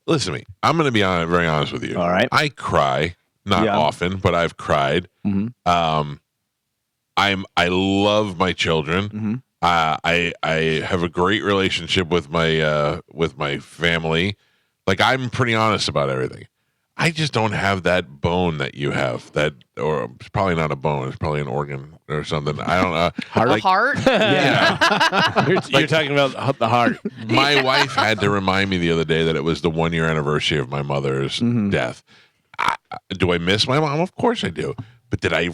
Listen to me. I'm going to be very honest with you. All right. I cry, not often, but I've cried. Mm-hmm. I love my children. Mm-hmm. I have a great relationship with my family. Like, I'm pretty honest about everything. I just don't have that bone that you have. Or it's probably not a bone. It's probably an organ or something. I don't know. Heart? Yeah. You're talking about the heart. My wife had to remind me the other day that it was the 1-year anniversary of my mother's death. Do I miss my mom? Of course I do. But did I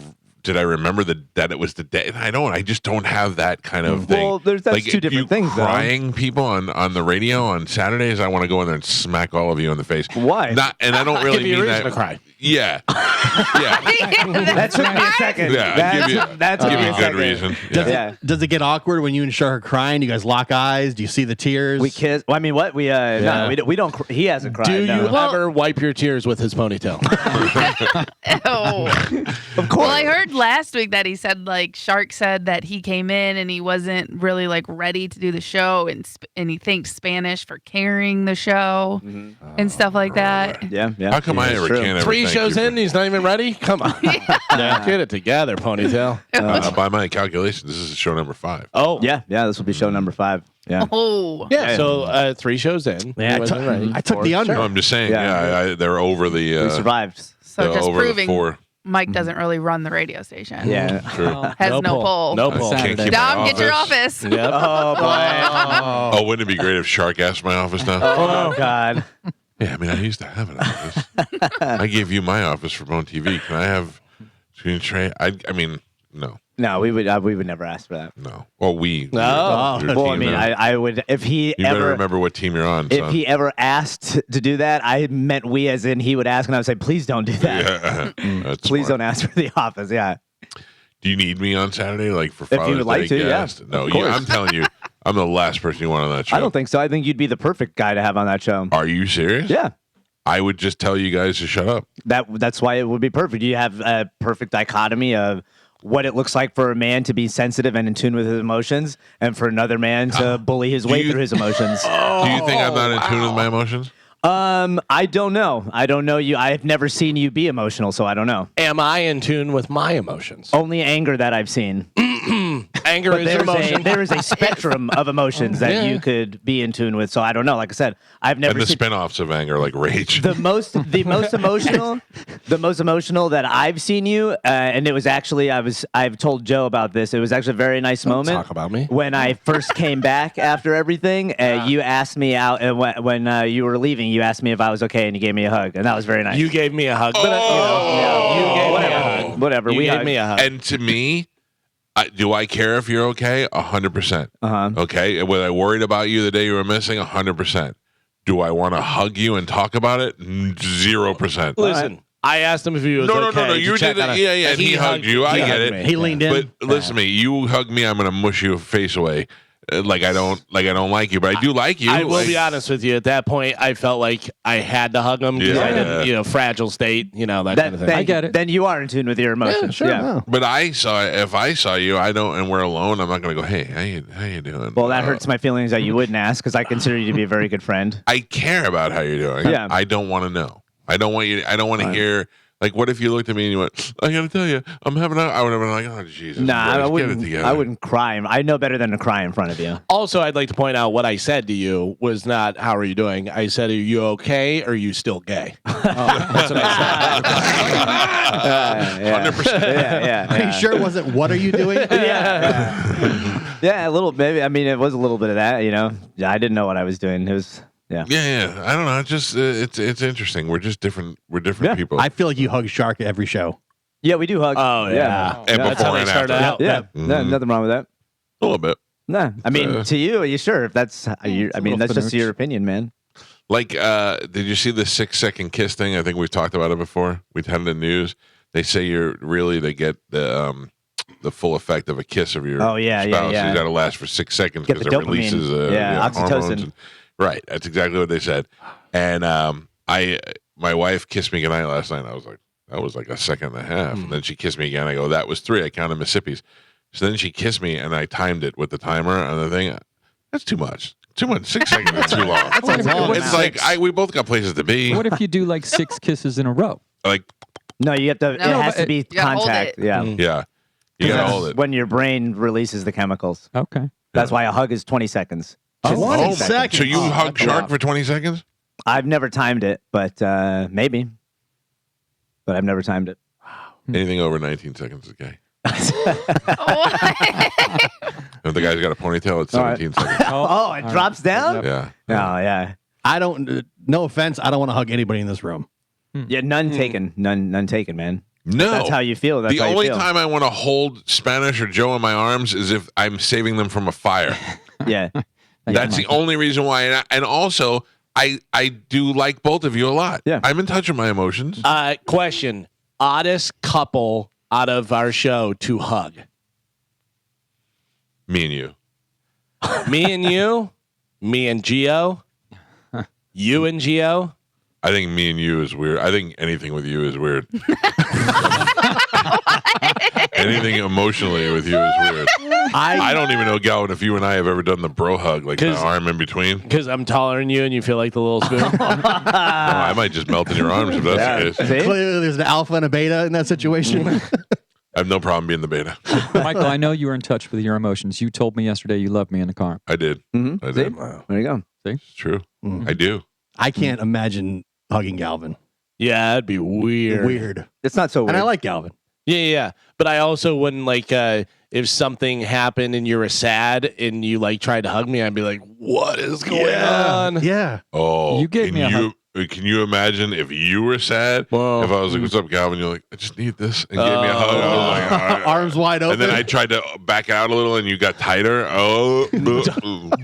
remember that it was the day? I don't. I just don't have that kind of thing. Well, that's like, two different things, though. Crying people on the radio on Saturdays, I want to go in there and smack all of you in the face. Why? And I don't really Give you mean a reason that. to cry. Yeah. Yeah. That took me a second. Yeah. That's give me a good reason. Yeah. Does it get awkward when you and Shar are crying? You guys lock eyes? Do you see the tears? We kiss. Well, I mean, what? No, we don't. He hasn't cried. Do no. you ever wipe your tears with his ponytail? Of course. Well, I heard last week that he said, like, Shark said that he came in and he wasn't really, like, ready to do the show, and he thanks Spanish for carrying the show and stuff like that. Yeah. How come I can't ever 3 thank shows you in, he's not even ready? Come on. Get it together, ponytail. by my calculation, this is show number 5. Oh. Yeah. This will be show number 5. Yeah. Oh. Yeah, so 3 shows in. Yeah, I took the under. No, I'm just saying, they're over the... we survived. So just over proving the 4. Mike doesn't really run the radio station. Yeah. True. Has no pull. No pull. Can't keep my Dom, get your office. office. Yep. Oh boy. Oh, wouldn't it be great if Shark asked my office now? Oh God. Yeah, I mean, I used to have an office. I gave you my office for Bone TV. Can I have screen tray? I mean, no. No, we would never ask for that. No. Well, we. No. your Well, I team mean, there. I would if he You better ever remember what team you're on, if son. he ever asked to do that, I meant we, as in he would ask, and I would say, please don't do that. Yeah. That's Please smart. don't ask for the office. Yeah. Do you need me on Saturday, like for If you Father's would like Day to, yeah. guest? No, Of course. I'm telling you, I'm the last person you want on that show. I don't think so. I think you'd be the perfect guy to have on that show. Are you serious? Yeah. I would just tell you guys to shut up. That's why it would be perfect. You have a perfect dichotomy of what it looks like for a man to be sensitive and in tune with his emotions, and for another man to bully his way through his emotions. Do you think I'm not in tune with my emotions? I don't know. I don't know you. I've never seen you be emotional, so I don't know. Am I in tune with my emotions? Only anger that I've seen. Anger But is emotion. there is a spectrum of emotions that you could be in tune with. So I don't know. Like I said, I've never And the seen spin-offs of anger, like rage. the most emotional that I've seen you, and it was actually I've told Joe about this. It was actually a very nice moment. talk about me. When I first came back after everything. You asked me out, and when you were leaving, you asked me if I was okay, and you gave me a hug, and that was very nice. You gave me a hug. Oh! You gave me a hug. Whatever. You We gave hugged. me a hug. And to me, do I care if you're okay? 100%. Okay. Was I worried about you the day you were missing? 100%. Do I want to hug you and talk about it? 0%. Listen, I asked him if he was No. okay. You to check did on it. us. Yeah. And he hugged you. I get hugged it. me. He leaned in. But listen to me. You hug me, I'm gonna mush your face away. Like I don't like you, but I do like you. I will Like, be honest with you. At that point, I felt like I had to hug him because I Yeah. didn't, fragile state, that kind of thing. I get it. Then you are in tune with your emotions. sure. Yeah. But if I saw you, I don't, and we're alone, I'm not gonna go, hey, how you doing? Well, that hurts my feelings that you wouldn't ask, because I consider you to be a very good friend. I care about how you're doing. Yeah. I don't want to know. I don't want you. I don't want to hear. Like, what if you looked at me and you went, I gotta tell you, I'm having I would have been like, oh, Jesus. Nah, Christ, I get it wouldn't. together. I wouldn't cry. I know better than to cry in front of you. Also, I'd like to point out what I said to you was not, how are you doing? I said, are you okay or are you still gay? That's what I said. 100%. Yeah. Are you sure it wasn't what are you doing? Yeah, a little. Maybe. I mean, it was a little bit of that. I didn't know what I was doing. It was. Yeah. Yeah. I don't know. It's just it's interesting. We're just different. We're different people. I feel like you hug Shark at every show. Yeah, we do hug. Oh, yeah. And That's before how they and started after. out. Yeah. Mhm. No, nothing wrong with that. A little bit. No, I mean, to you, are you sure? If that's, I mean, that's just finesse. your opinion, man. Like, did you see the 6-second kiss thing? I think we've talked about it before. We've had it in the news. They say they get the full effect of a kiss of your Oh, yeah, spouse. yeah. You got to last for 6 seconds Get because the it releases dopamine. hormones Oxytocin. right. That's exactly what they said. And my wife kissed me goodnight last night. I was like, that was like a second and a half. And then she kissed me again. I go, that was 3. I counted Mississippi's. So then she kissed me, and I timed it with the timer on the thing. That's too much. Too much. 6 seconds is too long. That's a long It's amount. like we both got places to be. What if you do like 6 kisses in a row? Like, No, you have to. No, it has to be gotta hold contact. it. Yeah. yeah, you gotta hold it. When your brain releases the chemicals. Okay. That's why a hug is 20 seconds. Just 20 20 seconds. So you Oh, hug that's a Shark lot. for 20 seconds? I've never timed it, but maybe. But I've never timed it. Anything over 19 seconds is gay. What? If the guy's got a ponytail, it's All right. 17 seconds. Oh, it drops down? Yeah. No, yeah. I don't. No offense. I don't want to hug anybody in this room. Yeah, none taken. None taken, man. No. That's how you feel. That's The how you only feel. time I want to hold Spanish or Joe in my arms is if I'm saving them from a fire. Yeah. That's the only reason why. And also, I do like both of you a lot. Yeah. I'm in touch with my emotions. Question: oddest couple out of our show to hug? Me and you. Me and you, me and Gio, you and Gio. I think me and you is weird. I think anything with you is weird. Anything emotionally with you is weird. I don't even know, Galvin, if you and I have ever done the bro hug, like the 'Cause- arm in between. Because I'm taller than you and you feel like the little spoon. I might just melt in your arms if that's the case. See? Clearly, there's an alpha and a beta in that situation. I have no problem being the beta. Michael, I know you were in touch with your emotions. You told me yesterday you loved me in the car. I did. Mhm. I See? did. There you go. It's true. Mhm. I do. I can't imagine hugging Galvin. Yeah, that'd be weird. Weird. It's not so weird. And I like Galvin. Yeah. But I also wouldn't like if something happened and you were sad and you like tried to hug me, I'd be like, "What is going on?" Yeah. Oh, You gave can me a you can you imagine if you were sad? Whoa. If I was like, "What's up, Galvin?" You're like, "I just need this," and gave me a hug. I was like, "All right." Arms wide open. And then I tried to back out a little, and you got tighter. Oh,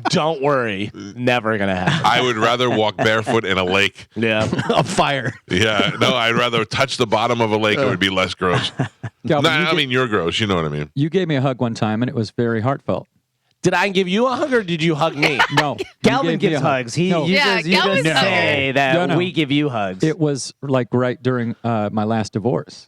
Don't worry, never gonna happen. I would rather walk barefoot in a lake. Yeah. a fire. Yeah, no, I'd rather touch the bottom of a lake. It would be less gross. No, Galvin, I mean you're gross. You know what I mean. you gave me a hug one time, and it was very heartfelt. Did I give you a hug or did you hug me? No. you Galvin gave me gives a hug. hugs. He No. you Yeah, just, you Galvin's just say that No. we give you hugs. It was like right during my last divorce.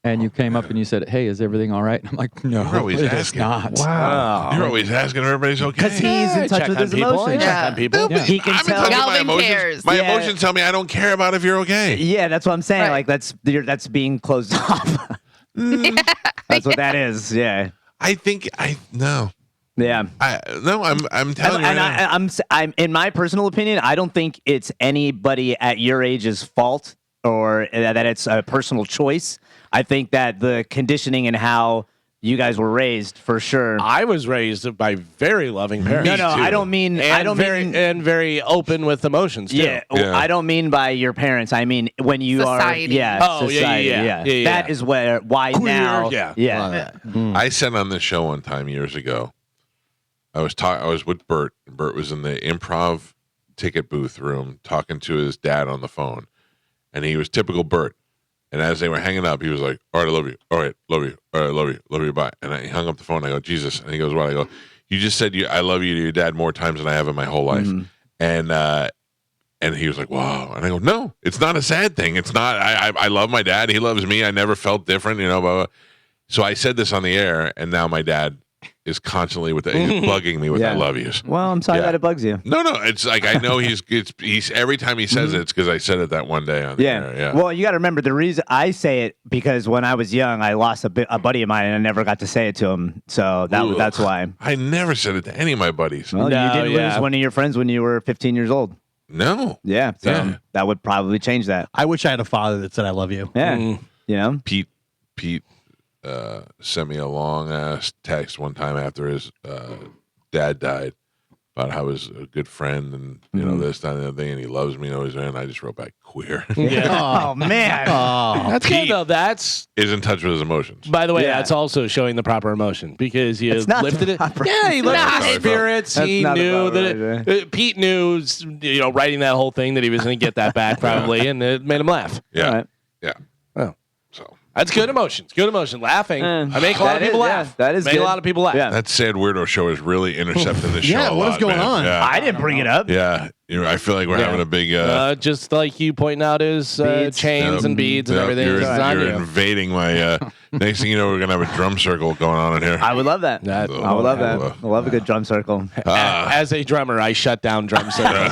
And you came up and you said, "Hey, is everything all right?" And I'm like, "No, You're always it is asking. not." Wow. You're always asking if everybody's okay. Because he's in touch Check with on his people. emotions. Check Yeah. on people. Yeah. He can I'm in tell. touch with my Galvin emotions. cares. My Yeah. emotions tell me I don't care about if you're okay. Yeah, that's what I'm saying. Right. Like that's being closed off. That's what that is. Yeah. I think no. Yeah. I'm telling you. And Right now. I'm in my personal opinion, I don't think it's anybody at your age's fault or that it's a personal choice. I think that the conditioning and how you guys were raised, for sure. I was raised by very loving parents. No, too. I don't mean. And I don't very mean. and very open with emotions too. Yeah, Yeah. I don't mean by your parents. I mean when you Society. are. Yeah. Oh, yeah, society, yeah. Yeah, yeah. That is why Queer, now. yeah. Yeah. I said on this show one time years ago. I was with Bert. And Bert was in the improv ticket booth room talking to his dad on the phone, and he was typical Bert. And as they were hanging up, he was like, "All right, I love you. All right, love you. All right, love you. Bye." And I hung up the phone. I go, "Jesus." And he goes, "What?" I go, "You just said I love you to your dad more times than I have in my whole life." And he was like, "Wow." And I go, "No, it's not a sad thing. It's not. I love my dad. He loves me. I never felt different, Blah, blah. So I said this on the air, and now my dad is constantly with he's bugging me with Yeah. "I love yous." Well, I'm sorry Yeah. that it bugs you. No, it's like I know he's every time he says it, it's because I said it that one day on the air. Yeah. Well, you got to remember the reason I say it because when I was young, I lost a buddy of mine and I never got to say it to him. So that's why. I never said it to any of my buddies. Well, No, you did yeah. lose one of your friends when you were 15 years old. No. Yeah. So Yeah. that would probably change that. I wish I had a father that said I love you. Yeah. Mm. You know? Pete sent me a long ass text one time after his dad died about how he's a good friend and this, that, and the other thing, and he loves me and always. And I just wrote back queer. Yeah. Oh, man. Oh. That's good Pete- though. That's Is in touch with his emotions. by the way, Yeah. that's also showing the proper emotion because he It's not lifted the it. proper Yeah, he lifted emotion. his spirits. That's He not the knew proper that Pete knew, writing that whole thing that he was going to get that back probably, and it made him laugh. Yeah. All right. Yeah. Oh. So That's good emotions. Good emotion. Laughing. I make a lot of that people is- laugh. yeah, that is make good. a lot of people laugh. Yeah. That Sad Weirdo Show is really intercepting the show. Yeah, a what is lot, going man. on? Yeah. I didn't bring it up. Yeah, I feel like we're having a big. Just like you pointing out his Beads. chains and beads and everything. You're, It's on you're you. invading my. Next thing you know, we're gonna have a drum circle going on in here. I would love that. That- I would love that. Uh, I love a good drum circle. As a drummer, I shut down drum circles.